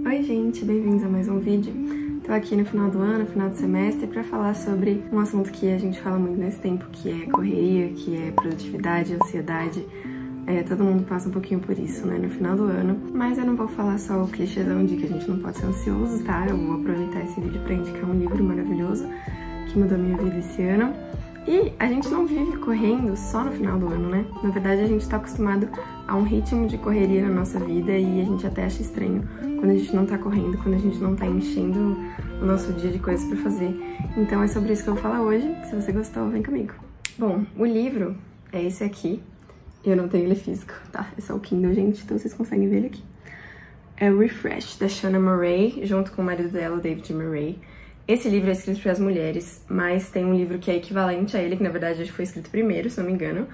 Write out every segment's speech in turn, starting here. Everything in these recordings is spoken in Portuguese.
Oi gente, bem-vindos a mais um vídeo. Tô aqui no final do ano, final do semestre, pra falar sobre um assunto que a gente fala muito nesse tempo, que é correria, que é produtividade, ansiedade. Todo mundo passa um pouquinho por isso, né, no final do ano. Mas eu não vou falar só o clichêzão de que a gente não pode ser ansioso, tá? Eu vou aproveitar esse vídeo pra indicar um livro maravilhoso que mudou minha vida esse ano. E a gente não vive correndo só no final do ano, né? Na verdade, a gente tá acostumado a um ritmo de correria na nossa vida e a gente até acha estranho quando a gente não tá correndo, quando a gente não tá enchendo o nosso dia de coisas pra fazer. Então é sobre isso que eu vou falar hoje. Se você gostou, vem comigo. Bom, o livro é esse aqui. Eu não tenho ele físico, tá? É só o Kindle, gente, então vocês conseguem ver ele aqui. É o Refresh, da Shauna Murray, junto com o marido dela, o David Murray. Esse livro é escrito para as mulheres, mas tem um livro que é equivalente a ele, que na verdade acho que foi escrito primeiro, se não me engano,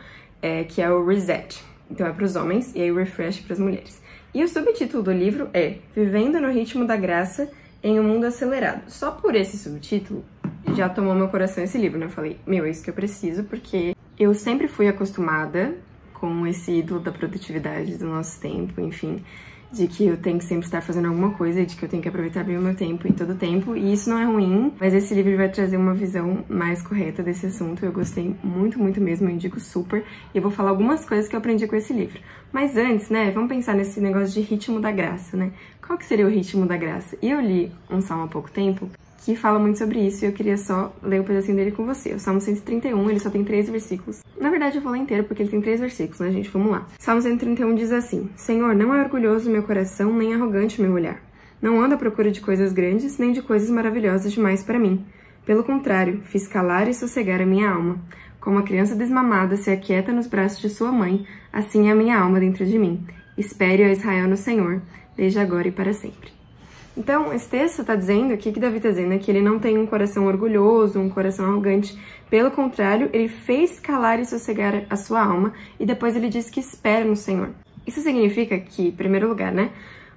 que é o Reset. Então é para os homens e aí o Refresh para as mulheres. E o subtítulo do livro é Vivendo no Ritmo da Graça em um Mundo Acelerado. Só por esse subtítulo já tomou meu coração esse livro, né? Eu falei, meu, é isso que eu preciso, porque eu sempre fui acostumada com esse ídolo da produtividade do nosso tempo, enfim, de que eu tenho que sempre estar fazendo alguma coisa e de que eu tenho que aproveitar bem o meu tempo e todo o tempo, e isso não é ruim, mas esse livro vai trazer uma visão mais correta desse assunto. Eu gostei muito, muito mesmo, eu indico super, e eu vou falar algumas coisas que eu aprendi com esse livro. Mas antes, né, vamos pensar nesse negócio de ritmo da graça, né? Qual que seria o ritmo da graça? E eu li um salmo há pouco tempo que fala muito sobre isso e eu queria só ler um pedacinho dele com você. O Salmo 131, ele só tem 3 versículos. Na verdade, eu vou ler inteiro porque ele tem 3 versículos, né, gente? Vamos lá. Salmo 131 diz assim: Senhor, não é orgulhoso o meu coração, nem arrogante o meu olhar. Não ando à procura de coisas grandes, nem de coisas maravilhosas demais para mim. Pelo contrário, fiz calar e sossegar a minha alma. Como a criança desmamada se aquieta nos braços de sua mãe, assim é a minha alma dentro de mim. Espere, ó Israel, no Senhor, desde agora e para sempre. Então, esse texto está dizendo, o que Davi está dizendo, é que ele não tem um coração orgulhoso, um coração arrogante. Pelo contrário, ele fez calar e sossegar a sua alma e depois ele diz que espera no Senhor. Isso significa que, em primeiro lugar, né,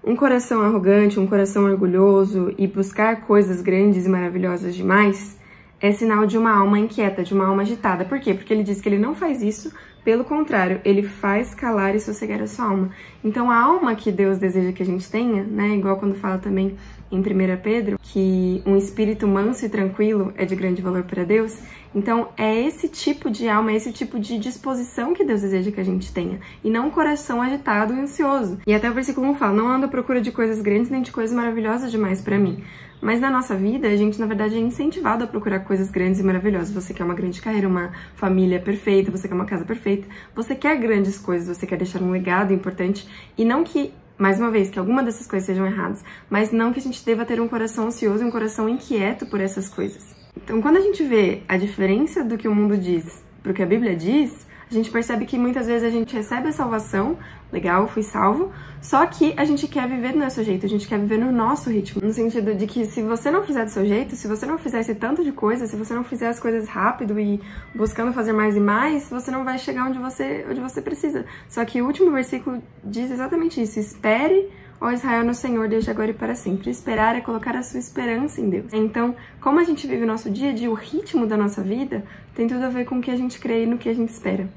um coração arrogante, um coração orgulhoso e buscar coisas grandes e maravilhosas demais é sinal de uma alma inquieta, de uma alma agitada. Por quê? Porque ele diz que ele não faz isso, pelo contrário, ele faz calar e sossegar a sua alma. Então a alma que Deus deseja que a gente tenha, né, igual quando fala também em 1 Pedro, que um espírito manso e tranquilo é de grande valor para Deus. Então é esse tipo de alma, é esse tipo de disposição que Deus deseja que a gente tenha, e não um coração agitado e ansioso. E até o versículo 1 fala, não ando à procura de coisas grandes nem de coisas maravilhosas demais para mim. Mas na nossa vida, a gente, na verdade, é incentivado a procurar coisas grandes e maravilhosas. Você quer uma grande carreira, uma família perfeita, você quer uma casa perfeita, você quer grandes coisas, você quer deixar um legado importante, e não que, mais uma vez, que alguma dessas coisas sejam erradas, mas não que a gente deva ter um coração ansioso e um coração inquieto por essas coisas. Então, quando a gente vê a diferença do que o mundo diz para o que a Bíblia diz, a gente percebe que muitas vezes a gente recebe a salvação, legal, fui salvo, só que a gente quer viver do nosso jeito, a gente quer viver no nosso ritmo, no sentido de que se você não fizer do seu jeito, se você não fizer esse tanto de coisa, se você não fizer as coisas rápido e buscando fazer mais e mais, você não vai chegar onde você precisa. Só que o último versículo diz exatamente isso: espere, ó Israel, no Senhor, desde agora e para sempre. Esperar é colocar a sua esperança em Deus. Então, como a gente vive o nosso dia a dia, o ritmo da nossa vida, tem tudo a ver com o que a gente crê e no que a gente espera.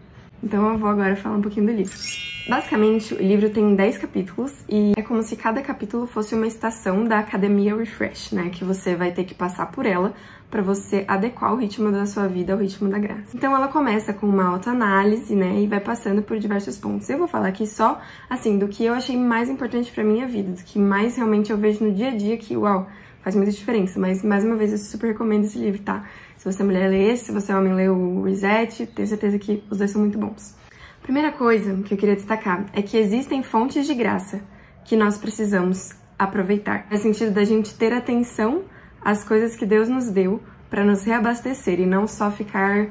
Então eu vou agora falar um pouquinho do livro. Basicamente, o livro tem 10 capítulos e é como se cada capítulo fosse uma estação da Academia Refresh, né? Que você vai ter que passar por ela para você adequar o ritmo da sua vida ao ritmo da graça. Então ela começa com uma autoanálise, né? E vai passando por diversos pontos. Eu vou falar aqui só, assim, do que eu achei mais importante pra minha vida, do que mais realmente eu vejo no dia a dia que, uau, faz muita diferença. Mas, mais uma vez, eu super recomendo esse livro, tá? Se você é mulher, lê esse. Se você é homem, lê o Reset. Tenho certeza que os dois são muito bons. Primeira coisa que eu queria destacar é que existem fontes de graça que nós precisamos aproveitar. No sentido da gente ter atenção às coisas que Deus nos deu para nos reabastecer e não só ficar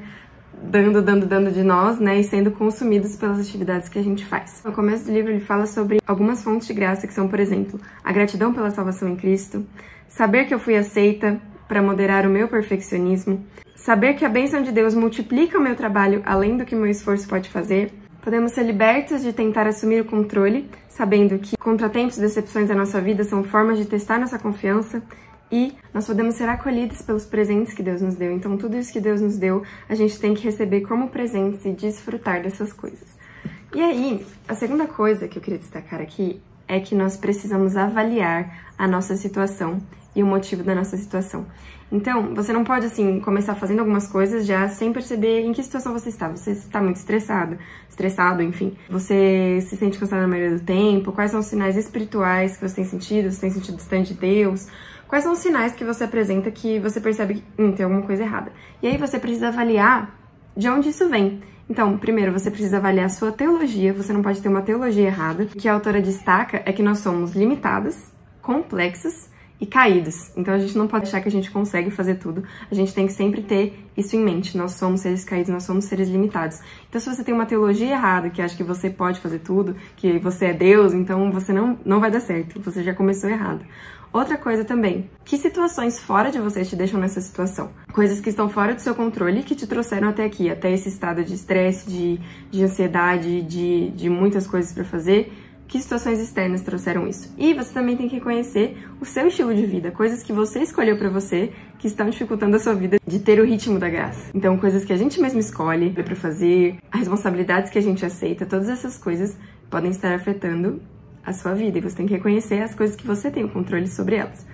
dando de nós, né, e sendo consumidos pelas atividades que a gente faz. No começo do livro ele fala sobre algumas fontes de graça que são, por exemplo, a gratidão pela salvação em Cristo, saber que eu fui aceita para moderar o meu perfeccionismo, saber que a bênção de Deus multiplica o meu trabalho além do que o meu esforço pode fazer. Podemos ser libertos de tentar assumir o controle, sabendo que contratempos e decepções da nossa vida são formas de testar nossa confiança, e nós podemos ser acolhidos pelos presentes que Deus nos deu. Então, tudo isso que Deus nos deu, a gente tem que receber como presentes e desfrutar dessas coisas. E aí, a segunda coisa que eu queria destacar aqui é que nós precisamos avaliar a nossa situação e o motivo da nossa situação. Então, você não pode, assim, começar fazendo algumas coisas já sem perceber em que situação você está. Você está muito estressado, enfim. Você se sente cansado na maioria do tempo. Quais são os sinais espirituais que você tem sentido? Você tem sentido distante de Deus? Quais são os sinais que você apresenta que você percebe que tem alguma coisa errada? E aí você precisa avaliar de onde isso vem. Então, primeiro, você precisa avaliar a sua teologia. Você não pode ter uma teologia errada. O que a autora destaca é que nós somos limitadas, complexas e caídos. Então a gente não pode achar que a gente consegue fazer tudo. A gente tem que sempre ter isso em mente. Nós somos seres caídos, nós somos seres limitados. Então se você tem uma teologia errada, que acha que você pode fazer tudo, que você é Deus, então você não vai dar certo. Você já começou errado. Outra coisa também, que situações fora de você te deixam nessa situação? Coisas que estão fora do seu controle que te trouxeram até aqui, até esse estado de estresse, de ansiedade, de muitas coisas para fazer. Que situações externas trouxeram isso? E você também tem que reconhecer o seu estilo de vida, coisas que você escolheu pra você, que estão dificultando a sua vida de ter o ritmo da graça. Então, coisas que a gente mesmo escolhe pra fazer, as responsabilidades que a gente aceita, todas essas coisas podem estar afetando a sua vida. E você tem que reconhecer as coisas que você tem o controle sobre elas,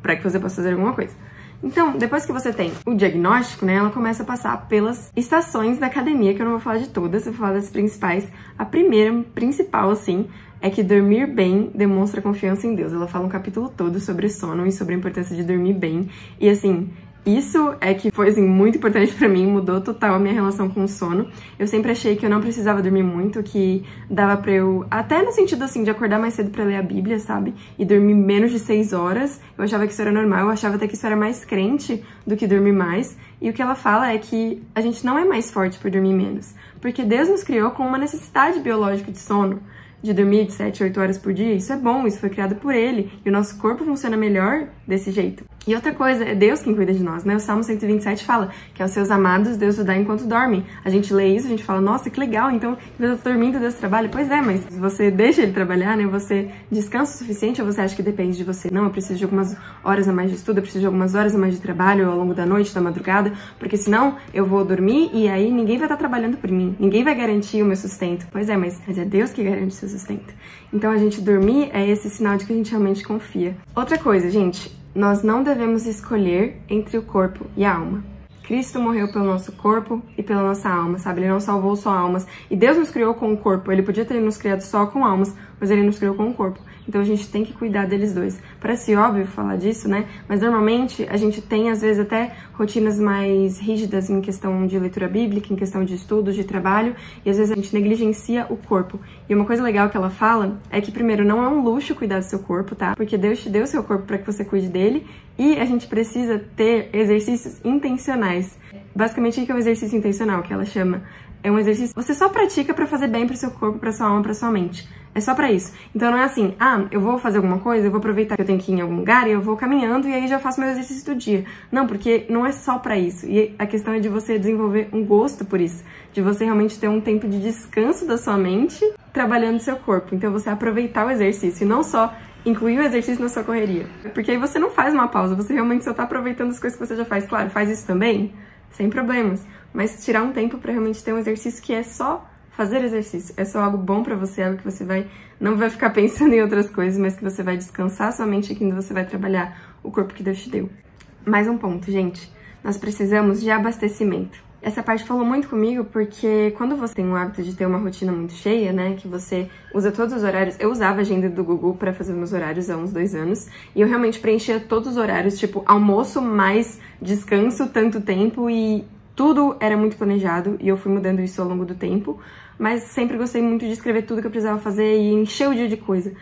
pra que você possa fazer alguma coisa. Então, depois que você tem o diagnóstico, né, ela começa a passar pelas estações da academia, que eu não vou falar de todas, eu vou falar das principais. A primeira, principal, assim, é que dormir bem demonstra confiança em Deus. Ela fala um capítulo todo sobre sono e sobre a importância de dormir bem. E assim, isso é que foi assim, muito importante pra mim, mudou total a minha relação com o sono. Eu sempre achei que eu não precisava dormir muito, que dava pra eu, até no sentido assim, de acordar mais cedo pra ler a Bíblia, sabe? E dormir menos de 6 horas. Eu achava que isso era normal, eu achava até que isso era mais crente do que dormir mais. E o que ela fala é que a gente não é mais forte por dormir menos. Porque Deus nos criou com uma necessidade biológica de sono. De dormir de 7 a 8 horas por dia, isso é bom, isso foi criado por ele, e o nosso corpo funciona melhor desse jeito. E outra coisa, é Deus quem cuida de nós, né? O Salmo 127 fala que aos seus amados Deus o dá enquanto dormem. A gente lê isso, a gente fala, nossa, que legal, então Deus tá dormindo, Deus trabalha. Pois é, mas se você deixa ele trabalhar, né? Você descansa o suficiente ou você acha que depende de você? Não, eu preciso de algumas horas a mais de estudo, eu preciso de algumas horas a mais de trabalho ao longo da noite, da madrugada, porque senão eu vou dormir e aí ninguém vai estar trabalhando por mim, ninguém vai garantir o meu sustento. Pois é, mas é Deus que garante o seu sustento. Então a gente dormir é esse sinal de que a gente realmente confia. Outra coisa, gente, nós não devemos escolher entre o corpo e a alma. Cristo morreu pelo nosso corpo e pela nossa alma, sabe? Ele não salvou só almas. E Deus nos criou com o corpo. Ele podia ter nos criado só com almas, mas ele nos criou com o corpo. Então a gente tem que cuidar deles dois. Parece óbvio falar disso, né? Mas normalmente a gente tem, às vezes, até rotinas mais rígidas em questão de leitura bíblica, em questão de estudos, de trabalho, e às vezes a gente negligencia o corpo. E uma coisa legal que ela fala é que, primeiro, não é um luxo cuidar do seu corpo, tá? Porque Deus te deu o seu corpo para que você cuide dele, e a gente precisa ter exercícios intencionais. Basicamente, o que é um exercício intencional, que ela chama? É um exercício que você só pratica pra fazer bem pro seu corpo, pra sua alma, pra sua mente. É só pra isso. Então não é assim, eu vou fazer alguma coisa, eu vou aproveitar que eu tenho que ir em algum lugar e eu vou caminhando e aí já faço meu exercício do dia. Não, porque não é só pra isso. E a questão é de você desenvolver um gosto por isso. De você realmente ter um tempo de descanso da sua mente trabalhando seu corpo. Então você aproveitar o exercício e não só incluir o exercício na sua correria. Porque aí você não faz uma pausa, você realmente só tá aproveitando as coisas que você já faz. Claro, faz isso também, sem problemas. Mas tirar um tempo pra realmente ter um exercício que é só fazer exercício. É só algo bom pra você, algo que você não vai ficar pensando em outras coisas, mas que você vai descansar sua mente aqui, você vai trabalhar o corpo que Deus te deu. Mais um ponto, gente. Nós precisamos de abastecimento. Essa parte falou muito comigo porque quando você tem o hábito de ter uma rotina muito cheia, né, que você usa todos os horários, eu usava a agenda do Google pra fazer meus horários há uns 2 anos, e eu realmente preenchia todos os horários, tipo, almoço mais descanso, tanto tempo, e tudo era muito planejado, e eu fui mudando isso ao longo do tempo, mas sempre gostei muito de escrever tudo que eu precisava fazer e encher o dia de coisa.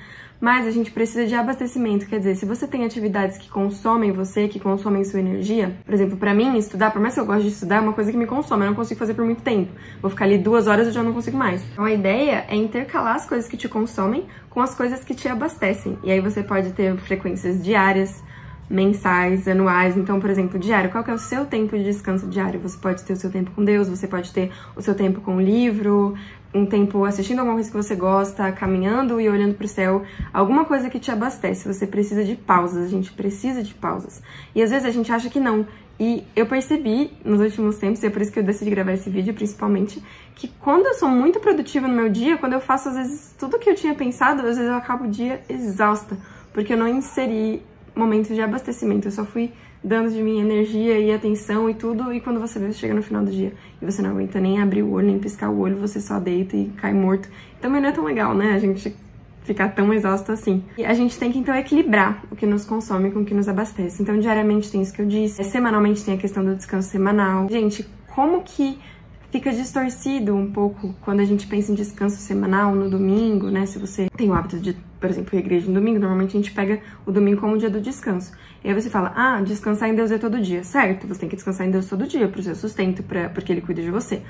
Mas a gente precisa de abastecimento, quer dizer, se você tem atividades que consomem você, que consomem sua energia, por exemplo, pra mim, estudar, por mais que eu goste de estudar, é uma coisa que me consome, eu não consigo fazer por muito tempo. Vou ficar ali 2 horas e já não consigo mais. Então a ideia é intercalar as coisas que te consomem com as coisas que te abastecem. E aí você pode ter frequências diárias, mensais, anuais. Então, por exemplo, diário, qual que é o seu tempo de descanso diário? Você pode ter o seu tempo com Deus, você pode ter o seu tempo com o livro, um tempo assistindo alguma coisa que você gosta, caminhando e olhando pro céu, alguma coisa que te abastece. Você precisa de pausas, a gente precisa de pausas. E às vezes a gente acha que não. E eu percebi nos últimos tempos, e é por isso que eu decidi gravar esse vídeo principalmente, que quando eu sou muito produtiva no meu dia, quando eu faço, às vezes, tudo que eu tinha pensado, às vezes eu acabo o dia exausta, porque eu não inseri momentos de abastecimento, eu só fui dando de minha energia e atenção e tudo, e quando você vê, você chega no final do dia e você não aguenta nem abrir o olho, nem piscar o olho, você só deita e cai morto. Também não é tão legal, né? A gente ficar tão exausto assim. E a gente tem que, então, equilibrar o que nos consome com o que nos abastece. Então, diariamente tem isso que eu disse, semanalmente tem a questão do descanso semanal. Gente, como que fica distorcido um pouco quando a gente pensa em descanso semanal no domingo, né? Se você tem o hábito de, por exemplo, ir à igreja no domingo, normalmente a gente pega o domingo como o dia do descanso. E aí você fala, ah, descansar em Deus é todo dia. Certo, você tem que descansar em Deus todo dia, pro seu sustento, porque Ele cuida de você.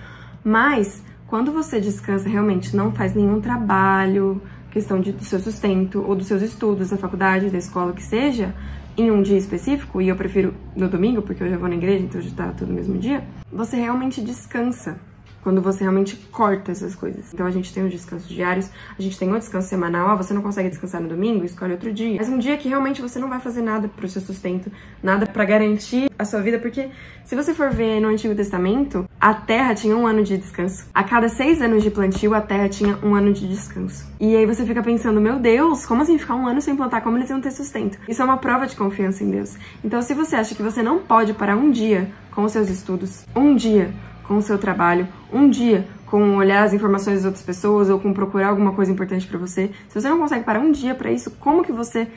Mas, quando você descansa, realmente não faz nenhum trabalho, questão do seu sustento, ou dos seus estudos, da faculdade, da escola, que seja, em um dia específico, e eu prefiro no domingo, porque eu já vou na igreja, então já tá tudo no mesmo dia, você realmente descansa. Quando você realmente corta essas coisas. Então a gente tem os descansos diários, a gente tem o descanso semanal, você não consegue descansar no domingo, escolhe outro dia. Mas um dia que realmente você não vai fazer nada pro seu sustento, nada pra garantir a sua vida, porque se você for ver no Antigo Testamento, a terra tinha 1 ano de descanso. A cada 6 anos de plantio, a terra tinha 1 ano de descanso. E aí você fica pensando, meu Deus, como assim ficar 1 ano sem plantar? Como eles iam ter sustento? Isso é uma prova de confiança em Deus. Então se você acha que você não pode parar um dia com os seus estudos, um dia com o seu trabalho, um dia com olhar as informações das outras pessoas ou com procurar alguma coisa importante pra você, se você não consegue parar um dia pra isso, como que você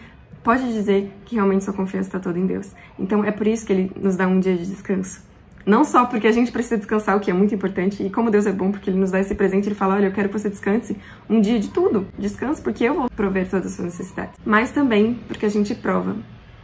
pode dizer que realmente sua confiança está toda em Deus? Então é por isso que Ele nos dá um dia de descanso. Não só porque a gente precisa descansar, o que é muito importante, e como Deus é bom porque Ele nos dá esse presente, Ele fala, olha, eu quero que você descanse um dia de tudo, descanse porque eu vou prover todas as suas necessidades. Mas também porque a gente prova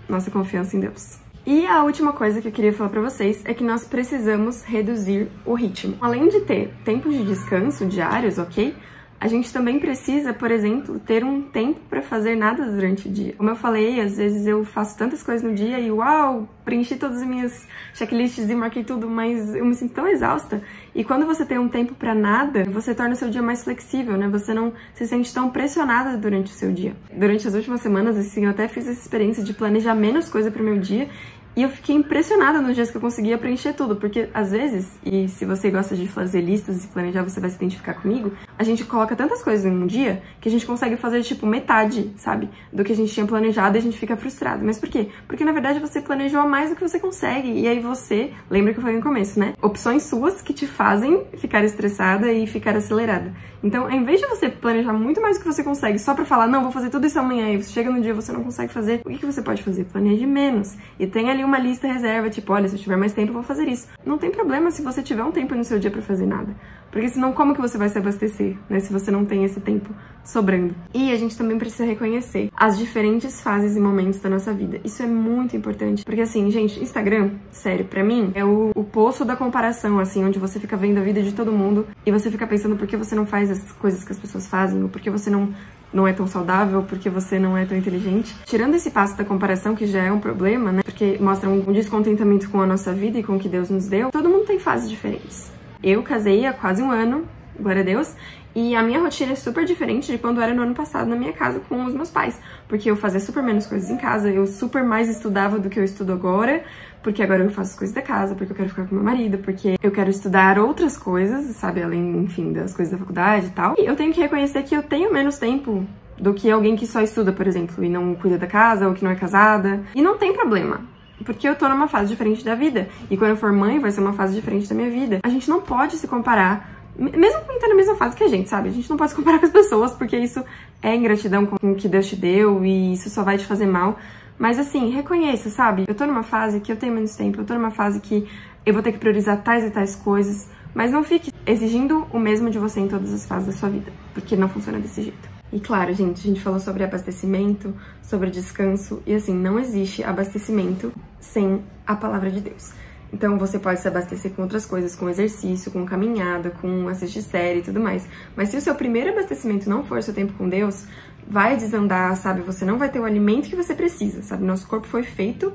nossa confiança em Deus. E a última coisa que eu queria falar pra vocês é que nós precisamos reduzir o ritmo. Além de ter tempos de descanso diários, ok? A gente também precisa, por exemplo, ter um tempo pra fazer nada durante o dia. Como eu falei, às vezes eu faço tantas coisas no dia e uau, preenchi todas as minhas checklists e marquei tudo, mas eu me sinto tão exausta. E quando você tem um tempo pra nada, você torna o seu dia mais flexível, né? Você não se sente tão pressionada durante o seu dia. Durante as últimas semanas, assim, eu até fiz essa experiência de planejar menos coisa pro meu dia. E eu fiquei impressionada nos dias que eu conseguia preencher tudo, porque às vezes, e se você gosta de fazer listas e planejar, você vai se identificar comigo, a gente coloca tantas coisas em um dia que a gente consegue fazer, tipo, metade, sabe, do que a gente tinha planejado e a gente fica frustrado. Mas por quê? Porque, na verdade, você planejou mais do que você consegue. E aí você, lembra que eu falei no começo, né? Opções suas que te fazem ficar estressada e ficar acelerada. Então, ao invés de você planejar muito mais do que você consegue só pra falar, não, vou fazer tudo isso amanhã, e você chega no dia e você não consegue fazer, o que você pode fazer? Planeje menos. E tem ali uma lista reserva, tipo, olha, se eu tiver mais tempo, eu vou fazer isso. Não tem problema se você tiver um tempo no seu dia pra fazer nada. Porque senão, como que você vai se abastecer, né, se você não tem esse tempo sobrando? E a gente também precisa reconhecer as diferentes fases e momentos da nossa vida. Isso é muito importante, porque assim, gente, Instagram, sério, pra mim, é o poço da comparação, assim, onde você fica vendo a vida de todo mundo e você fica pensando por que você não faz as coisas que as pessoas fazem, ou por que você não é tão saudável, porque você não é tão inteligente. Tirando esse passo da comparação, que já é um problema, né, porque mostra um descontentamento com a nossa vida e com o que Deus nos deu, todo mundo tem fases diferentes. Eu casei há quase 1 ano, glória a Deus, e a minha rotina é super diferente de quando era no ano passado na minha casa com os meus pais, porque eu fazia super menos coisas em casa, eu super mais estudava do que eu estudo agora, porque agora eu faço as coisas da casa, porque eu quero ficar com meu marido, porque eu quero estudar outras coisas, sabe, além, enfim, das coisas da faculdade e tal. E eu tenho que reconhecer que eu tenho menos tempo do que alguém que só estuda, por exemplo, e não cuida da casa, ou que não é casada. E não tem problema, porque eu tô numa fase diferente da vida. E quando eu for mãe, vai ser uma fase diferente da minha vida. A gente não pode se comparar, mesmo quem tá na mesma fase que a gente, sabe? A gente não pode se comparar com as pessoas, porque isso é ingratidão com o que Deus te deu, e isso só vai te fazer mal. Mas assim, reconheça, sabe? Eu tô numa fase que eu tenho menos tempo, eu tô numa fase que eu vou ter que priorizar tais e tais coisas, mas não fique exigindo o mesmo de você em todas as fases da sua vida, porque não funciona desse jeito. E claro, gente, a gente falou sobre abastecimento, sobre descanso, e assim, não existe abastecimento sem a palavra de Deus. Então você pode se abastecer com outras coisas, com exercício, com caminhada, com assistir série e tudo mais. Mas se o seu primeiro abastecimento não for seu tempo com Deus, vai desandar, sabe? Você não vai ter o alimento que você precisa, sabe? Nosso corpo foi feito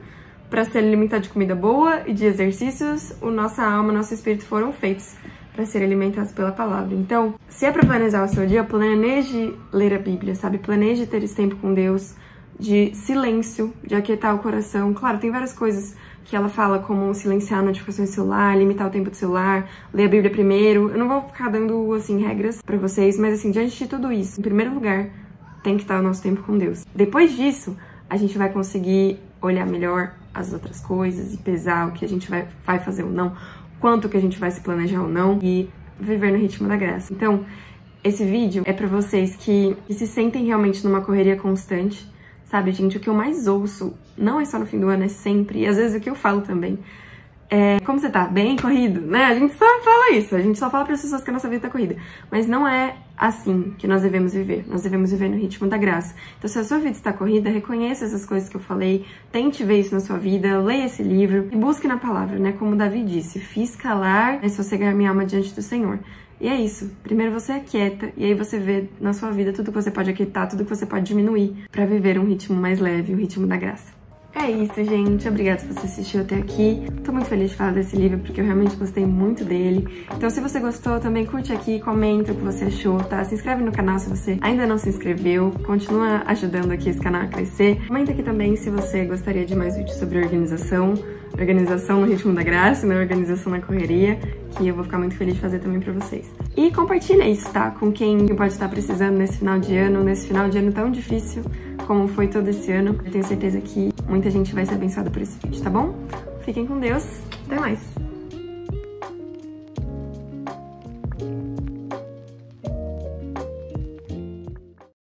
para se alimentar de comida boa e de exercícios. Nossa alma, nosso espírito foram feitos para ser alimentados pela palavra. Então, se é para planejar o seu dia, planeje ler a Bíblia, sabe? Planeje ter esse tempo com Deus, de silêncio, de aquietar o coração. Claro, tem várias coisas que ela fala, como silenciar notificações do celular, limitar o tempo do celular, ler a Bíblia primeiro. Eu não vou ficar dando, assim, regras pra vocês, mas, assim, diante de tudo isso, em primeiro lugar, tem que estar o nosso tempo com Deus. Depois disso, a gente vai conseguir olhar melhor as outras coisas e pesar o que a gente vai fazer ou não, quanto que a gente vai se planejar ou não e viver no ritmo da graça. Então, esse vídeo é pra vocês que se sentem realmente numa correria constante, sabe, gente? O que eu mais ouço, não é só no fim do ano, é sempre, e às vezes o que eu falo também, é como você tá? Bem corrido, né? A gente só fala isso, a gente só fala para as pessoas que a nossa vida tá corrida. Mas não é assim que nós devemos viver. Nós devemos viver no ritmo da graça. Então, se a sua vida está corrida, reconheça essas coisas que eu falei, tente ver isso na sua vida, leia esse livro e busque na palavra, né? Como Davi disse, fiz calar, né, sossegar minha alma diante do Senhor. E é isso. Primeiro você aquieta e aí você vê na sua vida tudo que você pode aquietar, tudo que você pode diminuir para viver um ritmo mais leve, o ritmo da graça. É isso, gente. Obrigada se você assistiu até aqui. Tô muito feliz de falar desse livro porque eu realmente gostei muito dele. Então, se você gostou, também curte aqui, comenta o que você achou, tá? Se inscreve no canal se você ainda não se inscreveu. Continua ajudando aqui esse canal a crescer. Comenta aqui também se você gostaria de mais vídeos sobre organização no ritmo da graça, né? Organização na correria, que eu vou ficar muito feliz de fazer também pra vocês. E compartilha isso, tá? Com quem pode estar precisando nesse final de ano tão difícil como foi todo esse ano. Eu tenho certeza que muita gente vai ser abençoada por esse vídeo, tá bom? Fiquem com Deus, até mais!